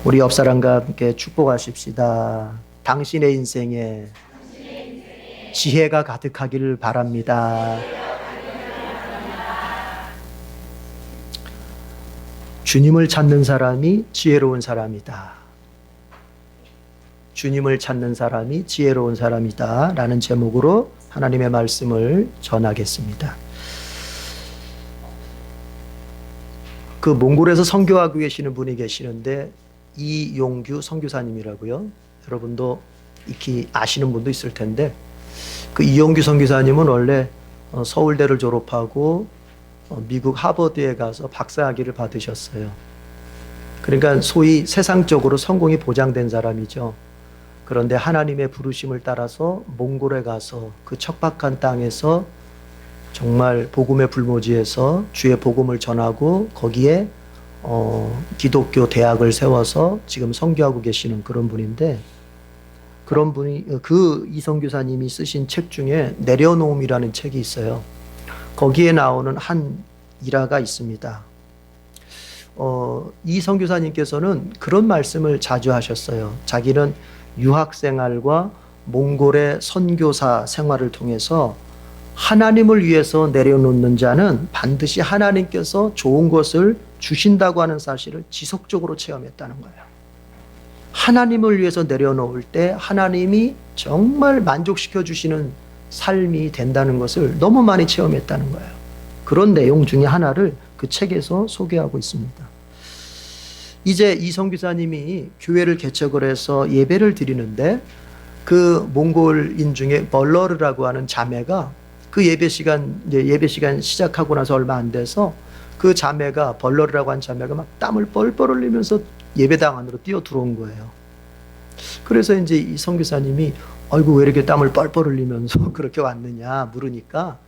우리 옆 사람과 함께 축복하십시다. 당신의 인생에 지혜가 가득하기를 바랍니다. 주님을 찾는 사람이 지혜로운 사람이다. 주님을 찾는 사람이 지혜로운 사람이다 라는 제목으로 하나님의 말씀을 전하겠습니다. 그 몽골에서 선교하고 계시는 분이 계시는데 이용규 선교사님이라고요. 여러분도 익히 아시는 분도 있을 텐데, 그 이용규 선교사님은 원래 서울대를 졸업하고 미국 하버드에 가서 박사학위를 받으셨어요. 그러니까 소위 세상적으로 성공이 보장된 사람이죠. 그런데 하나님의 부르심을 따라서 몽골에 가서 그 척박한 땅에서 정말 복음의 불모지에서 주의 복음을 전하고 거기에 기독교 대학을 세워서 지금 선교하고 계시는 그런 분인데, 그런 분이 그 이선교사님이 쓰신 책 중에 내려놓음이라는 책이 있어요. 거기에 나오는 한 일화가 있습니다. 이 선교사님께서는 그런 말씀을 자주 하셨어요. 자기는 유학생활과 몽골의 선교사 생활을 통해서 하나님을 위해서 내려놓는 자는 반드시 하나님께서 좋은 것을 주신다고 하는 사실을 지속적으로 체험했다는 거예요. 하나님을 위해서 내려놓을 때 하나님이 정말 만족시켜 주시는 삶이 된다는 것을 너무 많이 체험했다는 거예요. 그런 내용 중에 하나를 그 책에서 소개하고 있습니다. 이제 이 선교사님이 교회를 개척을 해서 예배를 드리는데, 그 몽골인 중에 벌러르라고 하는 자매가 그 예배 시간 시작하고 나서 얼마 안 돼서 그 자매가, 벌러르라고 하는 자매가 막 땀을 뻘뻘 흘리면서 예배당 안으로 뛰어 들어온 거예요. 그래서 이제 이 선교사님이 아이고 왜 이렇게 땀을 뻘뻘 흘리면서 그렇게 왔느냐 물으니까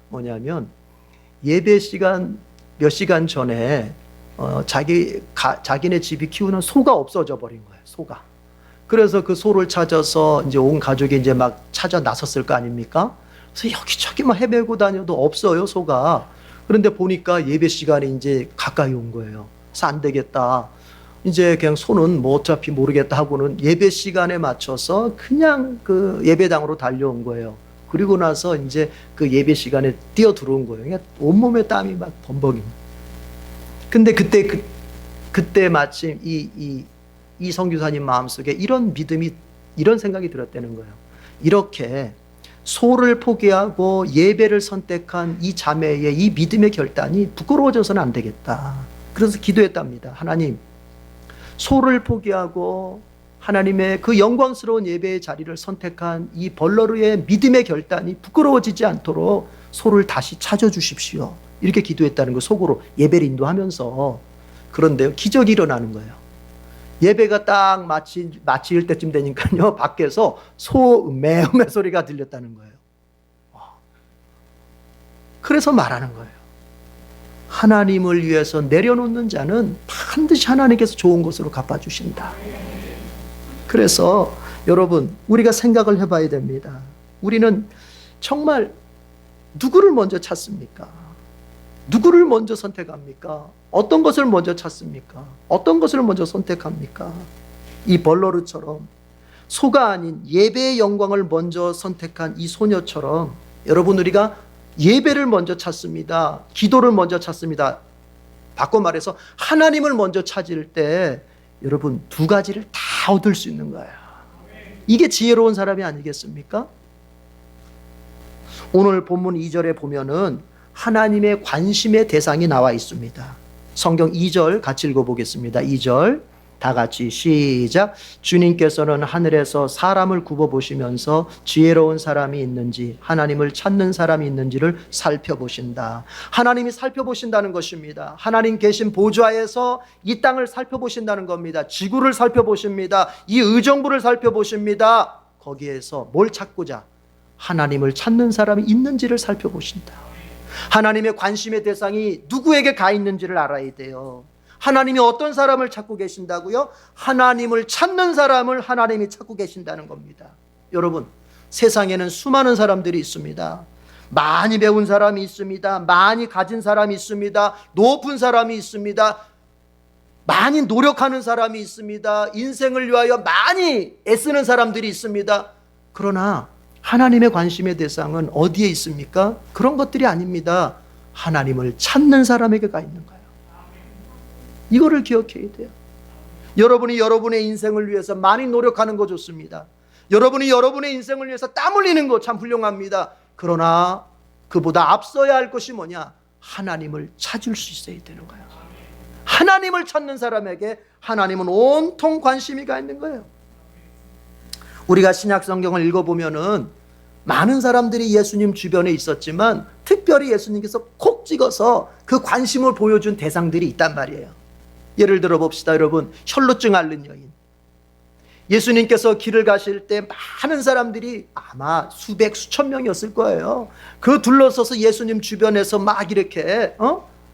뭐냐면, 예배 시간 몇 시간 전에 자기네 집이 키우는 소가 없어져 버린 거예요. 소가. 그래서 그 소를 찾아서 이제 온 가족이 이제 막 찾아 나섰을 거 아닙니까? 그래서 여기저기 막 헤매고 다녀도 없어요, 소가. 그런데 보니까 예배 시간이 이제 가까이 온 거예요. 그래서 안 되겠다. 이제 그냥 소는 뭐 어차피 모르겠다 하고는 예배 시간에 맞춰서 그냥 그 예배당으로 달려온 거예요. 그리고 나서 이제 그 예배 시간에 뛰어 들어온 거예요. 그러니까 온몸에 땀이 막 범벅입니다. 근데 그때 마침 이 선교사님 마음속에 이런 믿음이, 이런 생각이 들었다는 거예요. 이렇게 소를 포기하고 예배를 선택한 이 자매의 이 믿음의 결단이 부끄러워져서는 안 되겠다. 그래서 기도했답니다. 하나님, 소를 포기하고 하나님의 그 영광스러운 예배의 자리를 선택한 이 벌러르의 믿음의 결단이 부끄러워지지 않도록 소를 다시 찾아주십시오. 이렇게 기도했다는 거, 속으로 예배를 인도하면서. 그런데요, 기적이 일어나는 거예요. 예배가 딱 마칠 때쯤 되니까요, 밖에서 소 매음의 소리가 들렸다는 거예요. 그래서 말하는 거예요. 하나님을 위해서 내려놓는 자는 반드시 하나님께서 좋은 것으로 갚아주신다. 그래서 여러분, 우리가 생각을 해봐야 됩니다. 우리는 정말 누구를 먼저 찾습니까? 누구를 먼저 선택합니까? 어떤 것을 먼저 찾습니까? 어떤 것을 먼저 선택합니까? 이 벌러르처럼 소가 아닌 예배의 영광을 먼저 선택한 이 소녀처럼, 여러분, 우리가 예배를 먼저 찾습니다. 기도를 먼저 찾습니다. 바꿔 말해서 하나님을 먼저 찾을 때 여러분 두 가지를 다 얻을 수 있는 거예요. 이게 지혜로운 사람이 아니겠습니까? 오늘 본문 2절에 보면은 하나님의 관심의 대상이 나와 있습니다. 성경 2절 같이 읽어보겠습니다. 2절 다 같이 시작. 주님께서는 하늘에서 사람을 굽어보시면서 지혜로운 사람이 있는지, 하나님을 찾는 사람이 있는지를 살펴보신다. 하나님이 살펴보신다는 것입니다. 하나님 계신 보좌에서 이 땅을 살펴보신다는 겁니다. 지구를 살펴보십니다. 이 의정부를 살펴보십니다. 거기에서 뭘 찾고자? 하나님을 찾는 사람이 있는지를 살펴보신다. 하나님의 관심의 대상이 누구에게 가 있는지를 알아야 돼요. 하나님이 어떤 사람을 찾고 계신다고요? 하나님을 찾는 사람을 하나님이 찾고 계신다는 겁니다. 여러분, 세상에는 수많은 사람들이 있습니다. 많이 배운 사람이 있습니다. 많이 가진 사람이 있습니다. 높은 사람이 있습니다. 많이 노력하는 사람이 있습니다. 인생을 위하여 많이 애쓰는 사람들이 있습니다. 그러나 하나님의 관심의 대상은 어디에 있습니까? 그런 것들이 아닙니다. 하나님을 찾는 사람에게 가 있는 거예요. 이거를 기억해야 돼요. 여러분이 여러분의 인생을 위해서 많이 노력하는 거 좋습니다. 여러분이 여러분의 인생을 위해서 땀 흘리는 거 참 훌륭합니다. 그러나 그보다 앞서야 할 것이 뭐냐? 하나님을 찾을 수 있어야 되는 거예요. 하나님을 찾는 사람에게 하나님은 온통 관심이 가 있는 거예요. 우리가 신약 성경을 읽어보면은 많은 사람들이 예수님 주변에 있었지만 특별히 예수님께서 콕 찍어서 그 관심을 보여준 대상들이 있단 말이에요. 예를 들어 봅시다. 여러분, 혈루증 앓는 여인. 예수님께서 길을 가실 때 많은 사람들이 아마 수백 수천 명이었을 거예요. 그 둘러서서 예수님 주변에서 막 이렇게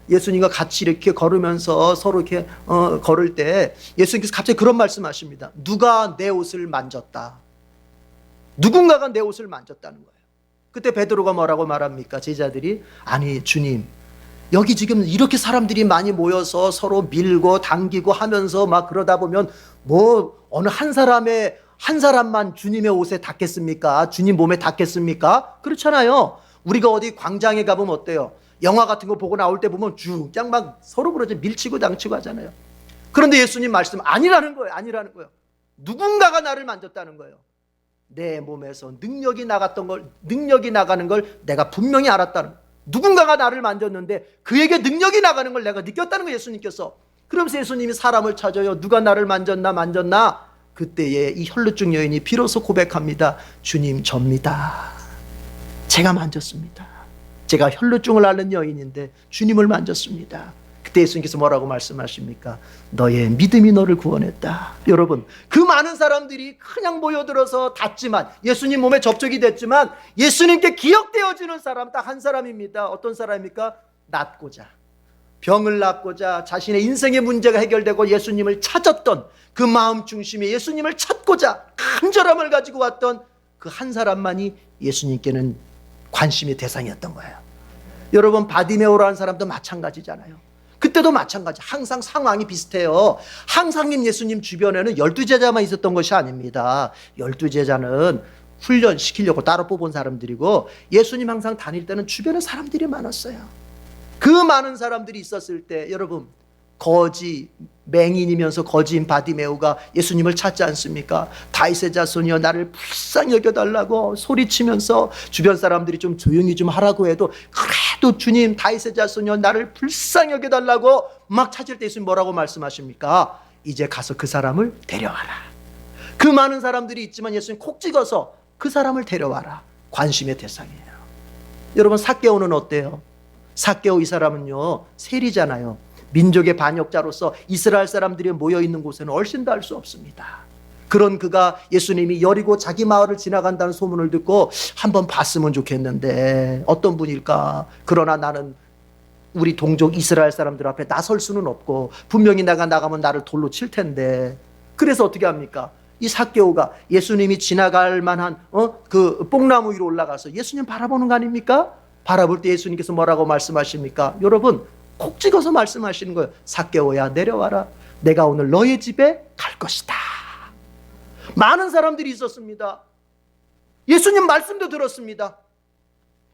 예수님과 같이 이렇게 걸으면서 서로 이렇게 걸을 때 예수님께서 갑자기 그런 말씀하십니다. 누가 내 옷을 만졌다. 누군가가 내 옷을 만졌다는 거예요. 그때 베드로가 뭐라고 말합니까? 제자들이 아니 주님, 여기 지금 이렇게 사람들이 많이 모여서 서로 밀고 당기고 하면서 막 그러다 보면 뭐 어느 한 사람만 주님의 옷에 닿겠습니까? 주님 몸에 닿겠습니까? 그렇잖아요. 우리가 어디 광장에 가보면 어때요? 영화 같은 거 보고 나올 때 보면 쭉 그냥 막 서로 그러지 밀치고 당치고 하잖아요. 그런데 예수님 말씀 아니라는 거예요. 아니라는 거예요. 누군가가 나를 만졌다는 거예요. 내 몸에서 능력이 나가는 걸 내가 분명히 알았다는 거예요. 누군가가 나를 만졌는데 그에게 능력이 나가는 걸 내가 느꼈다는 거예요. 예수님께서. 그러면서 예수님이 사람을 찾아요. 누가 나를 만졌나? 그때에 이 혈루증 여인이 비로소 고백합니다. 주님, 접니다. 제가 만졌습니다. 제가 혈루증을 앓는 여인인데 주님을 만졌습니다. 그때 예수님께서 뭐라고 말씀하십니까? 너의 믿음이 너를 구원했다. 여러분, 그 많은 사람들이 그냥 모여들어서 닿지만 예수님 몸에 접촉이 됐지만 예수님께 기억되어지는 사람 딱 한 사람입니다. 어떤 사람입니까? 낫고자, 병을 낫고자, 자신의 인생의 문제가 해결되고 예수님을 찾았던 그 마음 중심에 예수님을 찾고자 간절함을 가지고 왔던 그 한 사람만이 예수님께는 관심의 대상이었던 거예요. 여러분, 바디메오라는 사람도 마찬가지잖아요. 그때도 마찬가지. 항상 상황이 비슷해요. 항상 예수님 주변에는 12제자만 있었던 것이 아닙니다. 12제자는 훈련시키려고 따로 뽑은 사람들이고 예수님 항상 다닐 때는 주변에 사람들이 많았어요. 그 많은 사람들이 있었을 때 여러분, 거지 맹인이면서 거지인 바디메오가 예수님을 찾지 않습니까? 다윗의 자손이여 나를 불쌍히 여겨달라고 소리치면서 주변 사람들이 좀 조용히 좀 하라고 해도 그래도 주님 다윗의 자손이여 나를 불쌍히 여겨달라고 막 찾을 때 예수님 뭐라고 말씀하십니까? 이제 가서 그 사람을 데려와라. 그 많은 사람들이 있지만 예수님 콕 찍어서 그 사람을 데려와라. 관심의 대상이에요. 여러분, 삭개오는 어때요? 삭개오 이 사람은요 세리잖아요. 민족의 반역자로서 이스라엘 사람들이 모여있는 곳에는 얼씬도 할 수 없습니다. 그런 그가 예수님이 여리고 자기 마을을 지나간다는 소문을 듣고 한번 봤으면 좋겠는데 어떤 분일까? 그러나 나는 우리 동족 이스라엘 사람들 앞에 나설 수는 없고 분명히 내가 나가면 나를 돌로 칠 텐데 그래서 어떻게 합니까? 이 삭개오가 예수님이 지나갈 만한 그 뽕나무 위로 올라가서 예수님 바라보는 거 아닙니까? 바라볼 때 예수님께서 뭐라고 말씀하십니까? 여러분, 콕 찍어서 말씀하시는 거예요. 삭개오야 내려와라. 내가 오늘 너의 집에 갈 것이다. 많은 사람들이 있었습니다. 예수님 말씀도 들었습니다.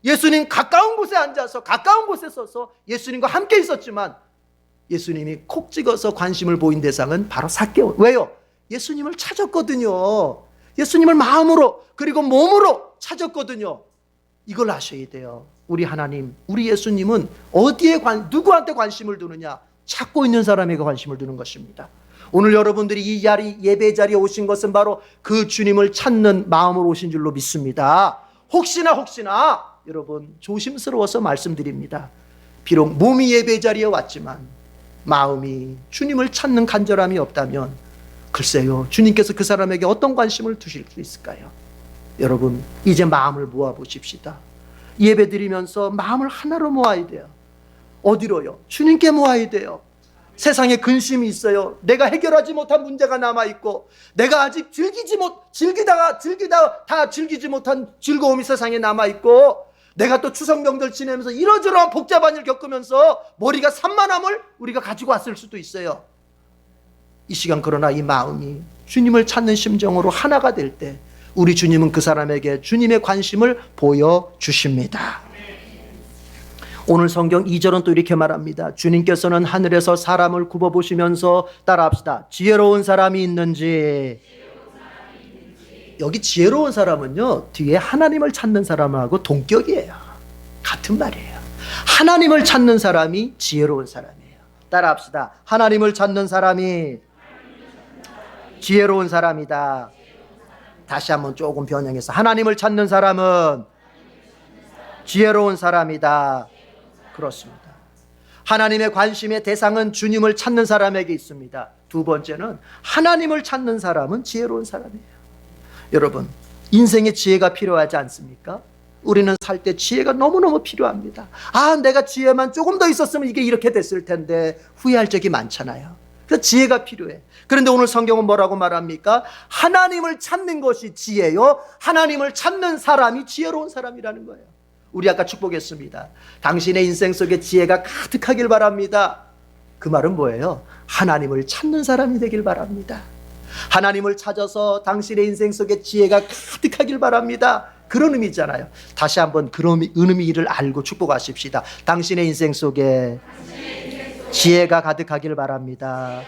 예수님 가까운 곳에 앉아서 가까운 곳에 서서 예수님과 함께 있었지만 예수님이 콕 찍어서 관심을 보인 대상은 바로 삭개오. 왜요? 예수님을 찾았거든요. 예수님을 마음으로 그리고 몸으로 찾았거든요. 이걸 아셔야 돼요. 우리 하나님, 우리 예수님은 어디에 누구한테 관심을 두느냐? 찾고 있는 사람에게 관심을 두는 것입니다. 오늘 여러분들이 이 자리, 예배 자리에 오신 것은 바로 그 주님을 찾는 마음으로 오신 줄로 믿습니다. 혹시나 여러분 조심스러워서 말씀드립니다. 비록 몸이 예배 자리에 왔지만 마음이 주님을 찾는 간절함이 없다면 글쎄요, 주님께서 그 사람에게 어떤 관심을 두실 수 있을까요? 여러분, 이제 마음을 모아 보십시다. 예배 드리면서 마음을 하나로 모아야 돼요. 어디로요? 주님께 모아야 돼요. 세상에 근심이 있어요. 내가 해결하지 못한 문제가 남아있고 내가 아직 즐기다가 다 즐기지 못한 즐거움이 세상에 남아있고 내가 또 추석 명절 지내면서 이러저러한 복잡한 일 겪으면서 머리가 산만함을 우리가 가지고 왔을 수도 있어요. 이 시간 그러나 이 마음이 주님을 찾는 심정으로 하나가 될 때 우리 주님은 그 사람에게 주님의 관심을 보여주십니다. 오늘 성경 2절은 또 이렇게 말합니다. 주님께서는 하늘에서 사람을 굽어보시면서 따라합시다. 지혜로운 사람이 있는지. 여기 지혜로운 사람은요, 뒤에 하나님을 찾는 사람하고 동격이에요. 같은 말이에요. 하나님을 찾는 사람이 지혜로운 사람이에요. 따라합시다. 하나님을 찾는 사람이 지혜로운 사람이다. 다시 한번 조금 변형해서 하나님을 찾는 사람은 지혜로운 사람이다. 그렇습니다. 하나님의 관심의 대상은 주님을 찾는 사람에게 있습니다. 두 번째는 하나님을 찾는 사람은 지혜로운 사람이에요. 여러분, 인생에 지혜가 필요하지 않습니까? 우리는 살 때 지혜가 너무너무 필요합니다. 내가 지혜만 조금 더 있었으면 이게 이렇게 됐을 텐데 후회할 적이 많잖아요. 그래서 지혜가 필요해. 그런데 오늘 성경은 뭐라고 말합니까? 하나님을 찾는 것이 지혜요, 하나님을 찾는 사람이 지혜로운 사람이라는 거예요. 우리 아까 축복했습니다. 당신의 인생 속에 지혜가 가득하길 바랍니다. 그 말은 뭐예요? 하나님을 찾는 사람이 되길 바랍니다. 하나님을 찾아서 당신의 인생 속에 지혜가 가득하길 바랍니다. 그런 의미잖아요. 다시 한번 그런 의미를 알고 축복하십시다. 당신의 인생 속에 지혜가 가득하길 바랍니다.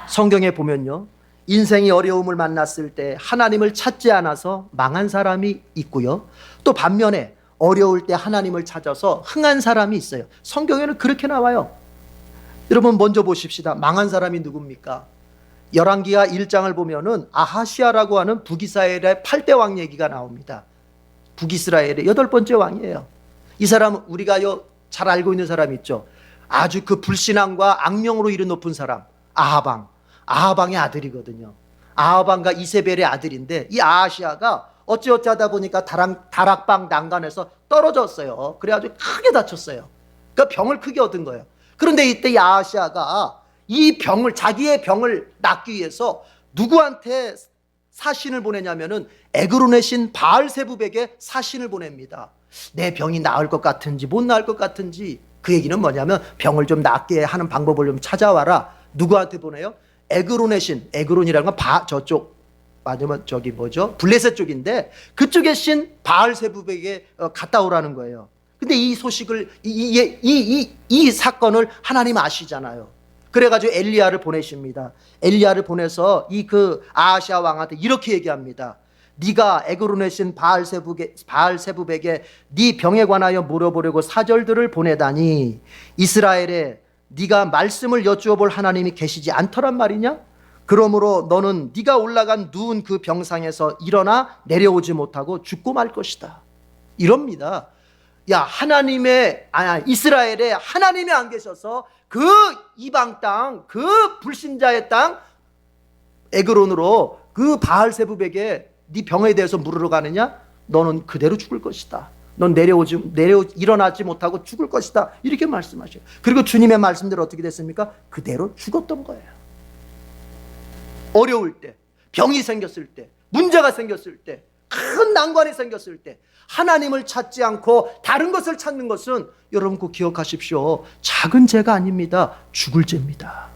성경에 보면요, 인생이 어려움을 만났을 때 하나님을 찾지 않아서 망한 사람이 있고요, 또 반면에 어려울 때 하나님을 찾아서 흥한 사람이 있어요. 성경에는 그렇게 나와요. 여러분 먼저 보십시다. 망한 사람이 누굽니까? 열왕기하 1장을 보면은 아하시아라고 하는 북이스라엘의 8대 왕 얘기가 나옵니다. 북이스라엘의 8번째 왕이에요. 이 사람은 우리가 잘 알고 있는 사람 있죠. 아주 그 불신앙과 악명으로 이름 높은 사람, 아하방. 아하방의 아들이거든요. 아하방과 이세벨의 아들인데, 이 아하시아가 어찌하다 보니까 다락방 난간에서 떨어졌어요. 그래가지고 크게 다쳤어요. 그러니까 병을 크게 얻은 거예요. 그런데 이때 이 아하시아가 이 병을, 자기의 병을 낫기 위해서 누구한테 사신을 보내냐면은 에그론의 신 바알세붑에게 사신을 보냅니다. 내 병이 나을 것 같은지 못 나을 것 같은지. 그 얘기는 뭐냐면 병을 좀 낫게 하는 방법을 좀 찾아와라. 누구한테 보내요? 에그론의 신, 에그론이라는 건 저쪽 맞으면 저기 뭐죠? 블레셋 쪽인데 그쪽의 신 바알세붑에게 갔다 오라는 거예요. 근데 이 소식을 이 사건을 하나님 아시잖아요. 그래가지고 엘리야를 보내십니다. 엘리야를 보내서 그 아하시아 왕한테 이렇게 얘기합니다. 네가 에그론의 신 바알세붑에게 네 병에 관하여 물어보려고 사절들을 보내다니 이스라엘에 네가 말씀을 여쭈어 볼 하나님이 계시지 않더란 말이냐? 그러므로 너는 네가 올라간 누운 그 병상에서 일어나 내려오지 못하고 죽고 말 것이다. 이럽니다. 야, 이스라엘에 하나님이 안 계셔서 그 이방 땅, 그 불신자의 땅 에그론으로 그 바알세붑에게 네 병에 대해서 물으러 가느냐? 너는 그대로 죽을 것이다. 넌 일어나지 못하고 죽을 것이다. 이렇게 말씀하셔요. 그리고 주님의 말씀대로 어떻게 됐습니까? 그대로 죽었던 거예요. 어려울 때, 병이 생겼을 때, 문제가 생겼을 때, 큰 난관이 생겼을 때 하나님을 찾지 않고 다른 것을 찾는 것은 여러분 꼭 기억하십시오. 작은 죄가 아닙니다. 죽을 죄입니다.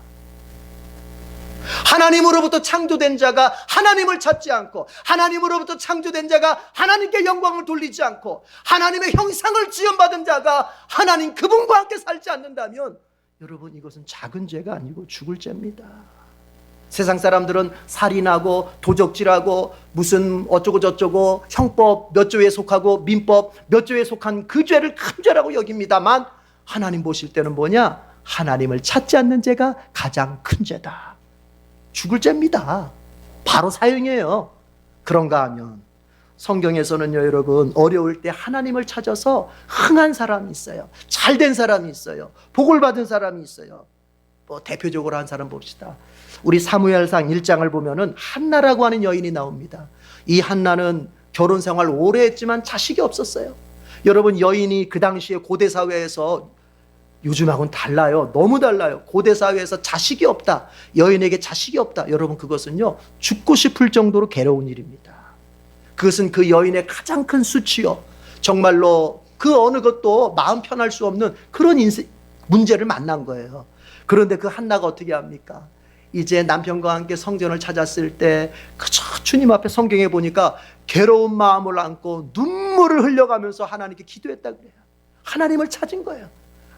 하나님으로부터 창조된 자가 하나님을 찾지 않고, 하나님으로부터 창조된 자가 하나님께 영광을 돌리지 않고, 하나님의 형상을 지음받은 자가 하나님 그분과 함께 살지 않는다면 여러분 이것은 작은 죄가 아니고 죽을 죄입니다. 세상 사람들은 살인하고 도적질하고 무슨 어쩌고 저쩌고 형법 몇 조에 속하고 민법 몇 조에 속한 그 죄를 큰 죄라고 여깁니다만, 하나님 보실 때는 뭐냐? 하나님을 찾지 않는 죄가 가장 큰 죄다. 죽을 죄입니다. 바로 사형이에요. 그런가 하면 성경에서는요, 여러분, 어려울 때 하나님을 찾아서 흥한 사람이 있어요. 잘된 사람이 있어요. 복을 받은 사람이 있어요. 대표적으로 한 사람 봅시다. 우리 사무엘상 1장을 보면은 한나라고 하는 여인이 나옵니다. 이 한나는 결혼 생활 오래 했지만 자식이 없었어요. 여러분, 여인이 그 당시에 고대 사회에서 요즘하고는 달라요. 너무 달라요. 고대 사회에서 자식이 없다, 여인에게 자식이 없다, 여러분 그것은요 죽고 싶을 정도로 괴로운 일입니다. 그것은 그 여인의 가장 큰 수치요, 정말로 그 어느 것도 마음 편할 수 없는 그런 문제를 만난 거예요. 그런데 그 한나가 어떻게 합니까? 이제 남편과 함께 성전을 찾았을 때 그저 주님 앞에 성경에 보니까 괴로운 마음을 안고 눈물을 흘려가면서 하나님께 기도했다 그래요. 하나님을 찾은 거예요.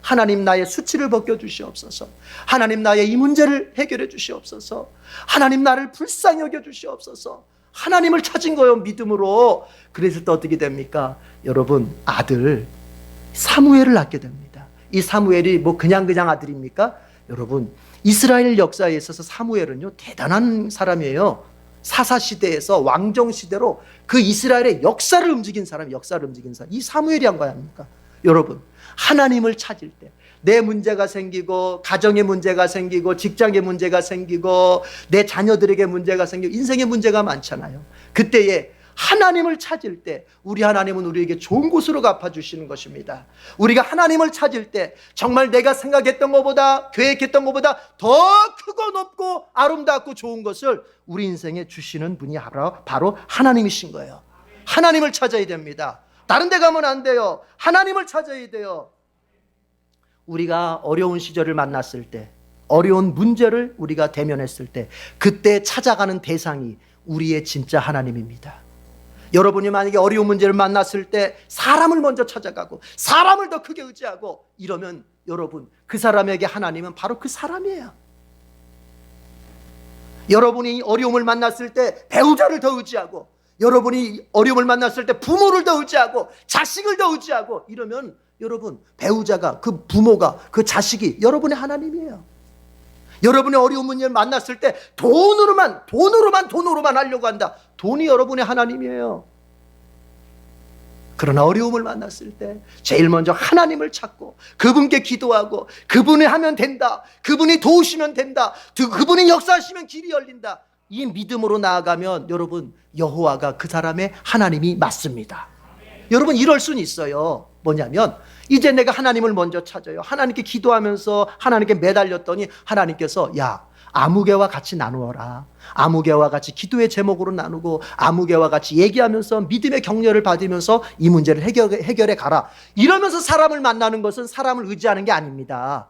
하나님, 나의 수치를 벗겨주시옵소서. 하나님, 나의 이 문제를 해결해 주시옵소서. 하나님, 나를 불쌍히 여겨 주시옵소서. 하나님을 찾은 거예요, 믿음으로. 그랬을 때 어떻게 됩니까? 여러분, 아들 사무엘을 낳게 됩니다. 이 사무엘이 뭐 그냥 아들입니까? 여러분, 이스라엘 역사에 있어서 사무엘은요 대단한 사람이에요. 사사시대에서 왕정시대로 그 이스라엘의 역사를 움직인 사람. 이 사무엘이 한 거야 합니까? 여러분, 하나님을 찾을 때 내 문제가 생기고, 가정의 문제가 생기고, 직장의 문제가 생기고, 내 자녀들에게 문제가 생기고, 인생의 문제가 많잖아요. 그때에 하나님을 찾을 때 우리 하나님은 우리에게 좋은 곳으로 갚아주시는 것입니다. 우리가 하나님을 찾을 때 정말 내가 생각했던 것보다, 계획했던 것보다 더 크고 높고 아름답고 좋은 것을 우리 인생에 주시는 분이 바로 하나님이신 거예요. 하나님을 찾아야 됩니다. 다른 데 가면 안 돼요. 하나님을 찾아야 돼요. 우리가 어려운 시절을 만났을 때, 어려운 문제를 우리가 대면했을 때, 그때 찾아가는 대상이 우리의 진짜 하나님입니다. 여러분이 만약에 어려운 문제를 만났을 때 사람을 먼저 찾아가고 사람을 더 크게 의지하고 이러면 여러분, 그 사람에게 하나님은 바로 그 사람이에요. 여러분이 어려움을 만났을 때 배우자를 더 의지하고, 여러분이 어려움을 만났을 때 부모를 더 의지하고, 자식을 더 의지하고 이러면 여러분, 배우자가, 그 부모가, 그 자식이 여러분의 하나님이에요. 여러분의 어려운 문제를 만났을 때 돈으로만 하려고 한다. 돈이 여러분의 하나님이에요. 그러나 어려움을 만났을 때 제일 먼저 하나님을 찾고 그분께 기도하고, 그분이 하면 된다, 그분이 도우시면 된다, 그분이 역사하시면 길이 열린다, 이 믿음으로 나아가면 여러분, 여호와가 그 사람의 하나님이 맞습니다. 여러분, 이럴 수는 있어요. 뭐냐면 이제 내가 하나님을 먼저 찾아요. 하나님께 기도하면서 하나님께 매달렸더니 하나님께서 야, 아무개와 같이 나누어라. 아무개와 같이 기도의 제목으로 나누고 아무개와 같이 얘기하면서 믿음의 격려를 받으면서 이 문제를 해결해 가라. 이러면서 사람을 만나는 것은 사람을 의지하는 게 아닙니다.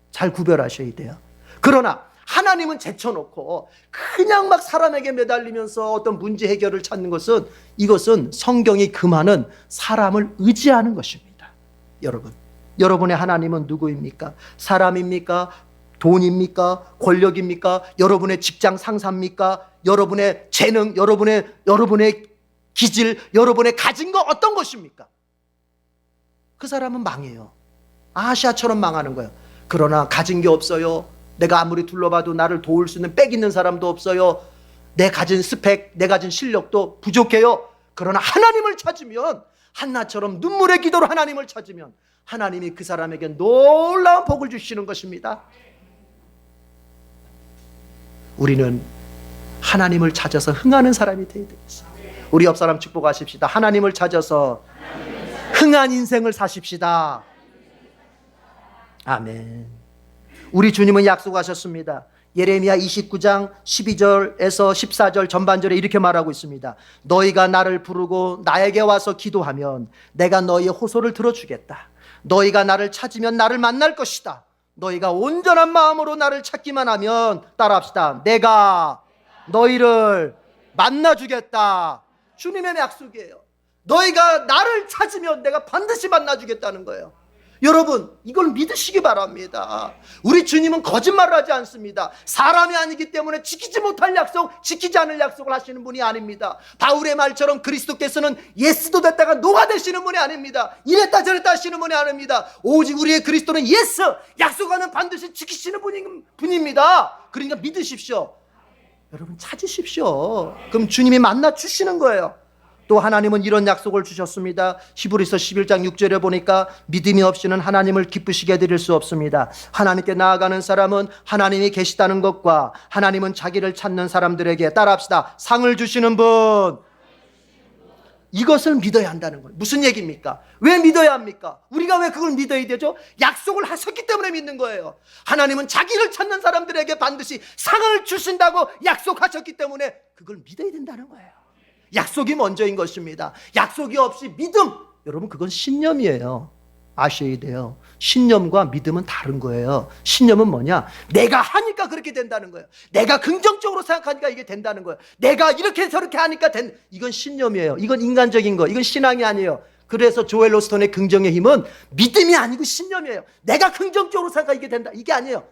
잘 구별하셔야 돼요. 그러나 하나님은 제쳐놓고 그냥 막 사람에게 매달리면서 어떤 문제 해결을 찾는 것은, 이것은 성경이 금하는 사람을 의지하는 것입니다. 여러분, 여러분의 하나님은 누구입니까? 사람입니까? 돈입니까? 권력입니까? 여러분의 직장 상사입니까? 여러분의 재능, 여러분의 기질, 여러분의 가진 거 어떤 것입니까? 그 사람은 망해요. 아시아처럼 망하는 거예요. 그러나 가진 게 없어요. 내가 아무리 둘러봐도 나를 도울 수 있는 빽 있는 사람도 없어요. 내 가진 스펙, 내 가진 실력도 부족해요. 그러나 하나님을 찾으면, 한나처럼 눈물의 기도로 하나님을 찾으면 하나님이 그 사람에게 놀라운 복을 주시는 것입니다. 우리는 하나님을 찾아서 흥하는 사람이 되어야 되겠어요. 우리 옆 사람 축복하십시다. 하나님을 찾아서 흥한 인생을 사십시다. 아멘. 우리 주님은 약속하셨습니다. 예레미야 29장 12절에서 14절 전반절에 이렇게 말하고 있습니다. 너희가 나를 부르고 나에게 와서 기도하면 내가 너희의 호소를 들어주겠다. 너희가 나를 찾으면 나를 만날 것이다. 너희가 온전한 마음으로 나를 찾기만 하면, 따라합시다, 내가 너희를 만나주겠다. 주님의 약속이에요. 너희가 나를 찾으면 내가 반드시 만나주겠다는 거예요. 여러분, 이걸 믿으시기 바랍니다. 우리 주님은 거짓말을 하지 않습니다. 사람이 아니기 때문에 지키지 못할 약속, 지키지 않을 약속을 하시는 분이 아닙니다. 바울의 말처럼 그리스도께서는 예스도 됐다가 노가 되시는 분이 아닙니다. 이랬다 저랬다 하시는 분이 아닙니다. 오직 우리의 그리스도는 예스, 약속하는 반드시 지키시는 분입니다. 그러니까 믿으십시오. 여러분, 찾으십시오. 그럼 주님이 만나 주시는 거예요. 또 하나님은 이런 약속을 주셨습니다. 히브리서 11장 6절에 보니까 믿음이 없이는 하나님을 기쁘시게 해드릴 수 없습니다. 하나님께 나아가는 사람은 하나님이 계시다는 것과 하나님은 자기를 찾는 사람들에게, 따라합시다, 상을 주시는 분, 이것을 믿어야 한다는 거예요. 무슨 얘기입니까? 왜 믿어야 합니까? 우리가 왜 그걸 믿어야 되죠? 약속을 하셨기 때문에 믿는 거예요. 하나님은 자기를 찾는 사람들에게 반드시 상을 주신다고 약속하셨기 때문에 그걸 믿어야 된다는 거예요. 약속이 먼저인 것입니다. 약속이 없이 믿음, 여러분, 그건 신념이에요. 아셔야 돼요. 신념과 믿음은 다른 거예요. 신념은 뭐냐? 내가 하니까 그렇게 된다는 거예요. 내가 긍정적으로 생각하니까 이게 된다는 거예요. 내가 이렇게 저렇게 하니까 이건 신념이에요. 이건 인간적인 거. 이건 신앙이 아니에요. 그래서 조엘 로스톤의 긍정의 힘은 믿음이 아니고 신념이에요. 내가 긍정적으로 생각하니까 이게 된다. 이게 아니에요.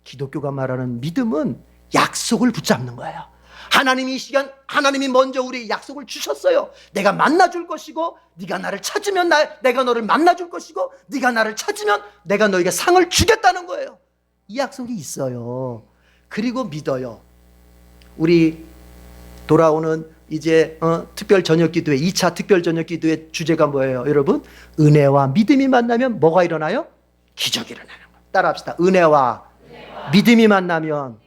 기독교가 말하는 믿음은 약속을 붙잡는 거예요. 하나님이 이 시간, 하나님이 먼저 우리 약속을 주셨어요. 내가 만나줄 것이고, 네가 나를 찾으면 내가 너를 만나줄 것이고, 네가 나를 찾으면 내가 너에게 상을 주겠다는 거예요. 이 약속이 있어요. 그리고 믿어요. 우리 돌아오는 이제 특별 저녁 기도회, 2차 특별 저녁 기도회 주제가 뭐예요? 여러분, 은혜와 믿음이 만나면 뭐가 일어나요? 기적이 일어나는 거예요. 따라합시다. 은혜와 믿음이 만나면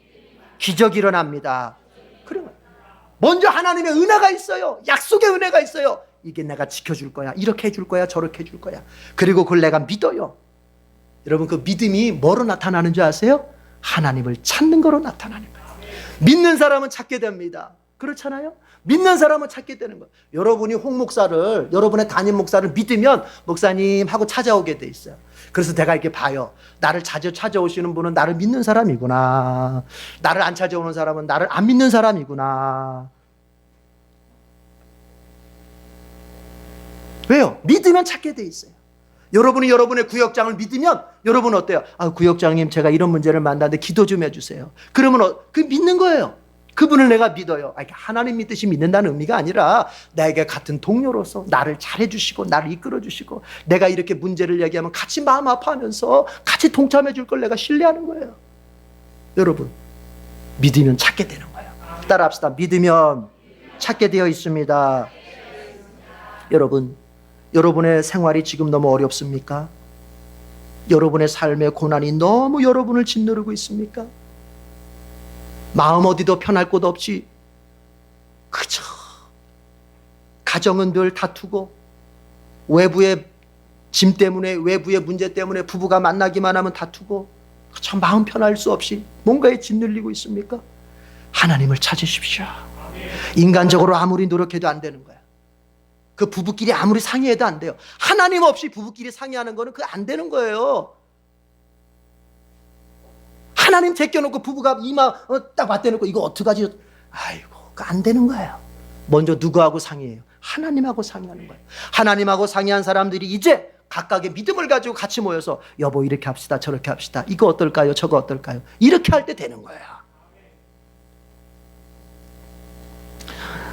기적이 일어납니다. 그러면 먼저 하나님의 은혜가 있어요. 약속의 은혜가 있어요. 이게 내가 지켜줄 거야. 이렇게 해줄 거야. 저렇게 해줄 거야. 그리고 그걸 내가 믿어요. 여러분, 그 믿음이 뭐로 나타나는 줄 아세요? 하나님을 찾는 거로 나타나는 거예요. 믿는 사람은 찾게 됩니다. 그렇잖아요? 믿는 사람은 찾게 되는 거예요. 여러분이 홍 목사를, 여러분의 담임 목사를 믿으면 목사님 하고 찾아오게 돼 있어요. 그래서 내가 이렇게 봐요. 나를 자주 찾아오시는 분은 나를 믿는 사람이구나. 나를 안 찾아오는 사람은 나를 안 믿는 사람이구나. 왜요? 믿으면 찾게 돼 있어요. 여러분이 여러분의 구역장을 믿으면 여러분은 어때요? 구역장님, 제가 이런 문제를 만났는데 기도 좀 해주세요. 그러면 그 믿는 거예요. 그분을 내가 믿어요. 하나님 믿듯이 믿는다는 의미가 아니라 나에게 같은 동료로서 나를 잘해주시고 나를 이끌어주시고 내가 이렇게 문제를 얘기하면 같이 마음 아파하면서 같이 동참해 줄 걸 내가 신뢰하는 거예요. 여러분, 믿으면 찾게 되는 거예요. 따라합시다. 믿으면 찾게 되어 있습니다. 여러분, 여러분의 생활이 지금 너무 어렵습니까? 여러분의 삶의 고난이 너무 여러분을 짓누르고 있습니까? 마음 어디도 편할 곳 없이 그저 가정은 늘 다투고 외부의 짐 때문에, 외부의 문제 때문에 부부가 만나기만 하면 다투고 그저 마음 편할 수 없이 뭔가에 짓눌리고 있습니까? 하나님을 찾으십시오. 인간적으로 아무리 노력해도 안 되는 거야. 그 부부끼리 아무리 상의해도 안 돼요. 하나님 없이 부부끼리 상의하는 거는 그거 안 되는 거예요. 하나님 제껴놓고 부부가 이마 딱 맞대놓고 이거 어떡하지? 아이고, 그거 안 되는 거예요. 먼저 누구하고 상의해요? 하나님하고 상의하는 거예요. 하나님하고 상의한 사람들이 이제 각각의 믿음을 가지고 같이 모여서 여보 이렇게 합시다, 저렇게 합시다. 이거 어떨까요? 저거 어떨까요? 이렇게 할 때 되는 거예요.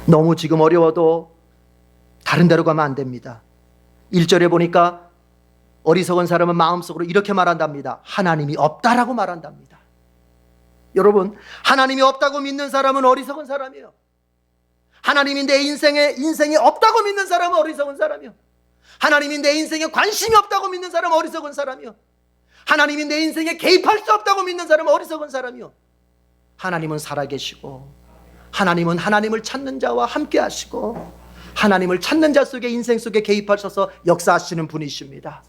너무 지금 어려워도 다른 데로 가면 안 됩니다. 1절에 보니까 어리석은 사람은 마음속으로 이렇게 말한답니다. 하나님이 없다라고 말한답니다. 여러분, 하나님이 없다고 믿는 사람은 어리석은 사람이에요. 하나님이 내 인생에 없다고 믿는 사람은 어리석은 사람이에요. 하나님이 내 인생에 관심이 없다고 믿는 사람은 어리석은 사람이에요. 하나님이 내 인생에 개입할 수 없다고 믿는 사람은 어리석은 사람이에요. 하나님은 살아계시고 하나님은 하나님을 찾는 자와 함께 하시고 하나님을 찾는 자 속에 인생 속에 개입하셔서 역사하시는 분이십니다.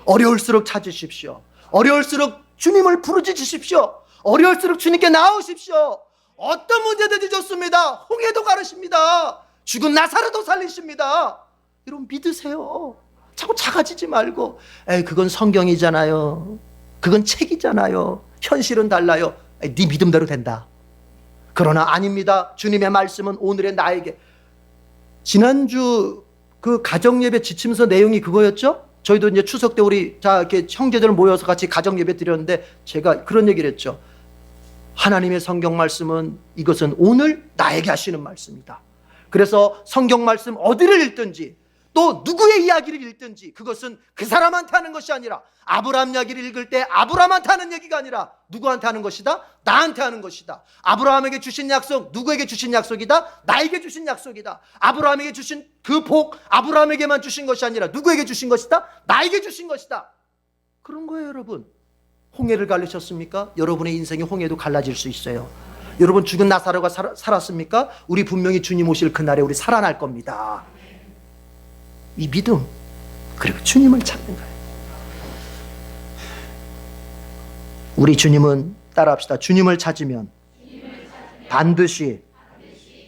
어려울수록 찾으십시오. 어려울수록 주님을 부르짖으십시오. 어려울수록 주님께 나오십시오. 어떤 문제든지 좋습니다. 홍해도 가르십니다. 죽은 나사로도 살리십니다. 여러분 믿으세요. 자꾸 작아지지 말고 그건 성경이잖아요. 그건 책이잖아요. 현실은 달라요. 네 믿음대로 된다. 그러나 아닙니다. 주님의 말씀은 오늘의 나에게. 지난주 그 가정예배 지침서 내용이 그거였죠? 저희도 이제 추석 때 우리 이렇게 형제들 모여서 같이 가정예배 드렸는데 제가 그런 얘기를 했죠. 하나님의 성경 말씀은 이것은 오늘 나에게 하시는 말씀이다. 그래서 성경 말씀 어디를 읽든지 또 누구의 이야기를 읽든지 그것은 그 사람한테 하는 것이 아니라 아브라함 이야기를 읽을 때 아브라함한테 하는 얘기가 아니라 누구한테 하는 것이다? 나한테 하는 것이다. 아브라함에게 주신 약속 누구에게 주신 약속이다? 나에게 주신 약속이다. 아브라함에게 주신 그 복 아브라함에게만 주신 것이 아니라 누구에게 주신 것이다? 나에게 주신 것이다. 그런 거예요. 여러분, 홍해를 갈르셨습니까? 여러분의 인생이 홍해도 갈라질 수 있어요. 여러분 죽은 나사로가 살았습니까? 우리 분명히 주님 오실 그날에 우리 살아날 겁니다. 이 믿음 그리고 주님을 찾는 거예요. 우리 주님은 따라합시다. 주님을 찾으면 반드시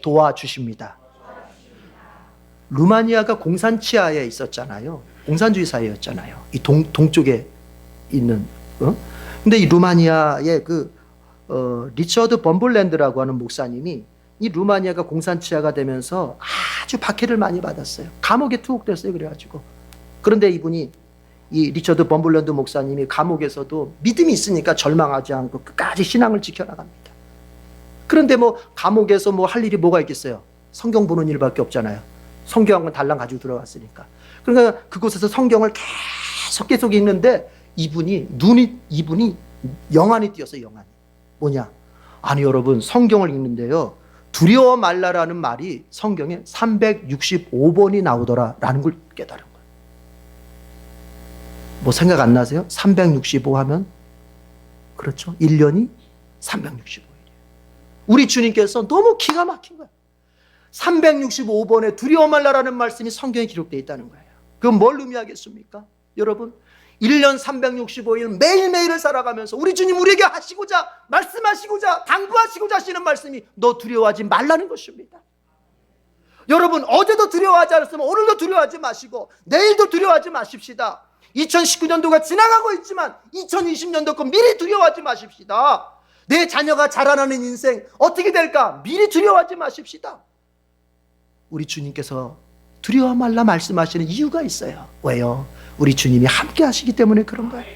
도와주십니다. 루마니아가 공산 치하에 있었잖아요. 공산주의 사회였잖아요. 이 동쪽에 있는. 근데 이 루마니아의 리처드 범블랜드라고 하는 목사님이 이 루마니아가 공산치하가 되면서 아주 박해를 많이 받았어요. 감옥에 투옥됐어요. 그래가지고. 그런데 이분이 이 리처드 범블랜드 목사님이 감옥에서도 믿음이 있으니까 절망하지 않고 끝까지 신앙을 지켜나갑니다. 그런데 감옥에서 할 일이 뭐가 있겠어요? 성경 보는 일밖에 없잖아요. 성경 한 권 달랑 가지고 들어갔으니까. 그러니까 그곳에서 성경을 계속 읽는데 이분이 영안이 띄었어요. 영안이. 뭐냐? 아니 여러분, 성경을 읽는데요, 두려워 말라라는 말이 성경에 365번이 나오더라라는 걸 깨달은 거예요. 뭐 생각 안 나세요? 365 하면 그렇죠. 1년이 365일이에요. 우리 주님께서 너무 기가 막힌 거예요. 365번에 두려워 말라라는 말씀이 성경에 기록되어 있다는 거예요. 그건 뭘 의미하겠습니까? 여러분, 1년 365일 매일매일을 살아가면서 우리 주님 우리에게 하시고자, 말씀하시고자, 당부하시고자 하시는 말씀이 너 두려워하지 말라는 것입니다. 여러분, 어제도 두려워하지 않았으면 오늘도 두려워하지 마시고 내일도 두려워하지 마십시다. 2019년도가 지나가고 있지만 2020년도 거 미리 두려워하지 마십시다. 내 자녀가 자라나는 인생 어떻게 될까 미리 두려워하지 마십시다. 우리 주님께서 두려워 말라 말씀하시는 이유가 있어요. 왜요? 우리 주님이 함께 하시기 때문에 그런 거예요.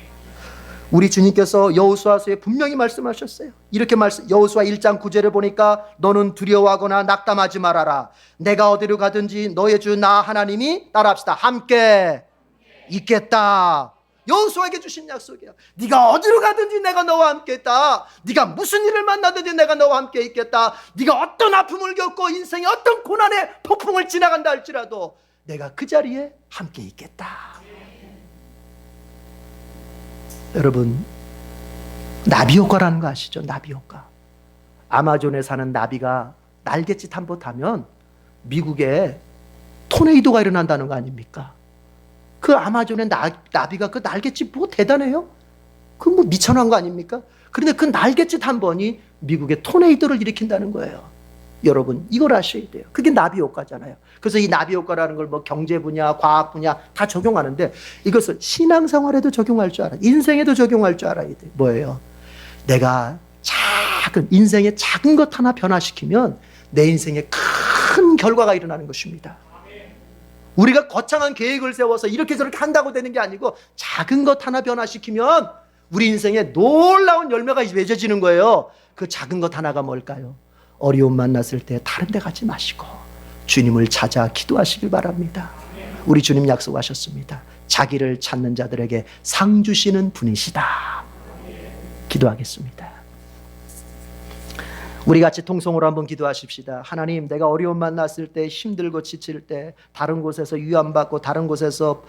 우리 주님께서 여호수아서에 분명히 말씀하셨어요. 이렇게 여호수아 1장 9절을 보니까 너는 두려워하거나 낙담하지 말아라. 내가 어디로 가든지 너의 주 나 하나님이 따라합시다. 함께 있겠다. 여호수아에게 주신 약속이야. 네가 어디로 가든지 내가 너와 함께 있다. 네가 무슨 일을 만나든지 내가 너와 함께 있겠다. 네가 어떤 아픔을 겪고 인생의 어떤 고난의 폭풍을 지나간다 할지라도 내가 그 자리에 함께 있겠다. 여러분, 나비 효과라는 거 아시죠? 나비 효과. 아마존에 사는 나비가 날갯짓 한번 하면 미국에 토네이도가 일어난다는 거 아닙니까? 그 아마존의 나비가 그 날갯짓 뭐 대단해요? 그 뭐 미천한 거 아닙니까? 그런데 그 날갯짓 한 번이 미국의 토네이도를 일으킨다는 거예요. 여러분, 이걸 아셔야 돼요. 그게 나비 효과잖아요. 그래서 이 나비 효과라는 걸 경제 분야, 과학 분야 다 적용하는데 이것을 신앙생활에도 적용할 줄 알아요. 인생에도 적용할 줄 알아야 돼요. 뭐예요? 내가 인생의 작은 것 하나 변화시키면 내 인생에 큰 결과가 일어나는 것입니다. 우리가 거창한 계획을 세워서 이렇게 저렇게 한다고 되는 게 아니고 작은 것 하나 변화시키면 우리 인생에 놀라운 열매가 맺어지는 거예요. 그 작은 것 하나가 뭘까요? 어려움 만났을 때 다른 데 가지 마시고 주님을 찾아 기도하시길 바랍니다. 우리 주님 약속하셨습니다. 자기를 찾는 자들에게 상 주시는 분이시다. 기도하겠습니다. 우리 같이 통성으로 한번 기도하십시다. 하나님, 내가 어려움 만났을 때, 힘들고 지칠 때, 다른 곳에서 위안받고 다른 곳에서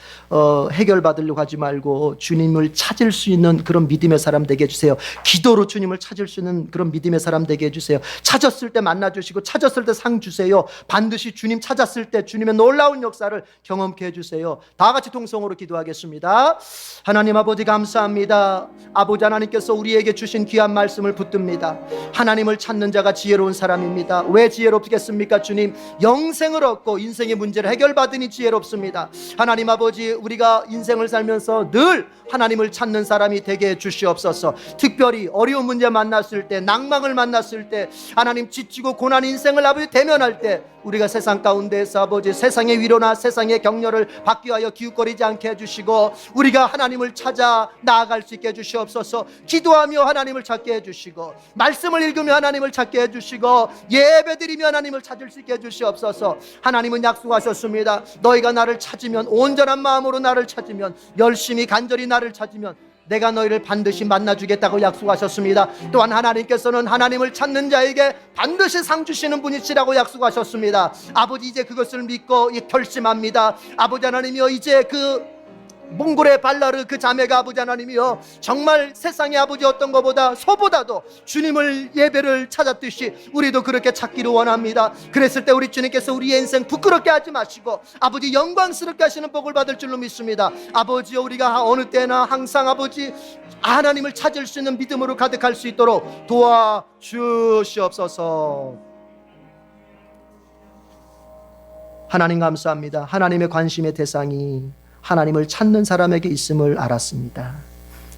해결받으려고 하지 말고 주님을 찾을 수 있는 그런 믿음의 사람 되게 해주세요. 기도로 주님을 찾을 수 있는 그런 믿음의 사람 되게 해주세요. 찾았을 때 만나주시고 찾았을 때 상 주세요. 반드시 주님 찾았을 때 주님의 놀라운 역사를 경험케 해주세요. 다 같이 통성으로 기도하겠습니다. 하나님 아버지, 감사합니다. 아버지 하나님께서 우리에게 주신 귀한 말씀을 붙듭니다. 하나님을 찾는 자가 지혜로운 사람입니다. 왜 지혜롭겠습니까? 주님, 영생을 얻고 인생의 문제를 해결받으니 지혜롭습니다. 하나님 아버지, 우리가 인생을 살면서 늘 하나님을 찾는 사람이 되게 해주시옵소서. 특별히 어려운 문제 만났을 때, 낭망을 만났을 때, 하나님 지치고 고난 인생을 아버지 대면할 때 우리가 세상 가운데서 아버지 세상의 위로나 세상의 격려를 받기 위하여 기웃거리지 않게 해주시고 우리가 하나님을 찾아 나아갈 수 있게 해주시옵소서. 기도하며 하나님을 찾게 해주시고 말씀을 읽으며 하나님을 찾게 해주시고 예배드리며 하나님을 찾을 수 있게 해주시옵소서. 하나님은 약속하셨습니다. 너희가 나를 찾으면, 온전한 마음으로 나를 찾으면, 열심히 간절히 나를 찾으면 내가 너희를 반드시 만나주겠다고 약속하셨습니다. 또한 하나님께서는 하나님을 찾는 자에게 반드시 상 주시는 분이시라고 약속하셨습니다. 아버지, 이제 그것을 믿고 결심합니다. 아버지 하나님이여, 이제 몽골의 발라르 그 자매가 아버지 하나님이여 정말 세상의 아버지 어떤 것보다 소보다도 주님을 예배를 찾았듯이 우리도 그렇게 찾기를 원합니다. 그랬을 때 우리 주님께서 우리의 인생 부끄럽게 하지 마시고 아버지 영광스럽게 하시는 복을 받을 줄로 믿습니다. 아버지여, 우리가 어느 때나 항상 아버지 하나님을 찾을 수 있는 믿음으로 가득할 수 있도록 도와주시옵소서. 하나님 감사합니다. 하나님의 관심의 대상이 하나님을 찾는 사람에게 있음을 알았습니다.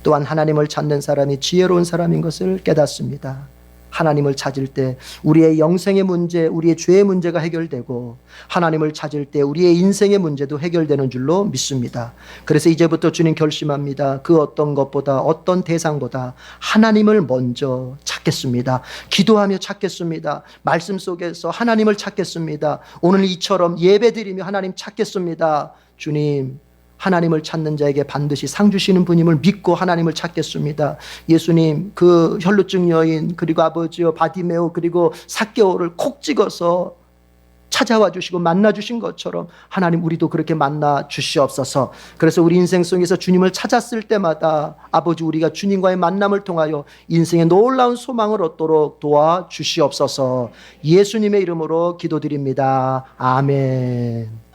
또한 하나님을 찾는 사람이 지혜로운 사람인 것을 깨닫습니다. 하나님을 찾을 때 우리의 영생의 문제, 우리의 죄의 문제가 해결되고 하나님을 찾을 때 우리의 인생의 문제도 해결되는 줄로 믿습니다. 그래서 이제부터 주님 결심합니다. 그 어떤 것보다, 어떤 대상보다 하나님을 먼저 찾겠습니다. 기도하며 찾겠습니다. 말씀 속에서 하나님을 찾겠습니다. 오늘 이처럼 예배드리며 하나님 찾겠습니다. 주님, 하나님을 찾는 자에게 반드시 상 주시는 분임을 믿고 하나님을 찾겠습니다. 예수님, 그 혈루증 여인, 그리고 아버지여 바디메오, 그리고 삭개오를 콕 찍어서 찾아와 주시고 만나 주신 것처럼 하나님, 우리도 그렇게 만나 주시옵소서. 그래서 우리 인생 속에서 주님을 찾았을 때마다 아버지, 우리가 주님과의 만남을 통하여 인생의 놀라운 소망을 얻도록 도와 주시옵소서. 예수님의 이름으로 기도드립니다. 아멘.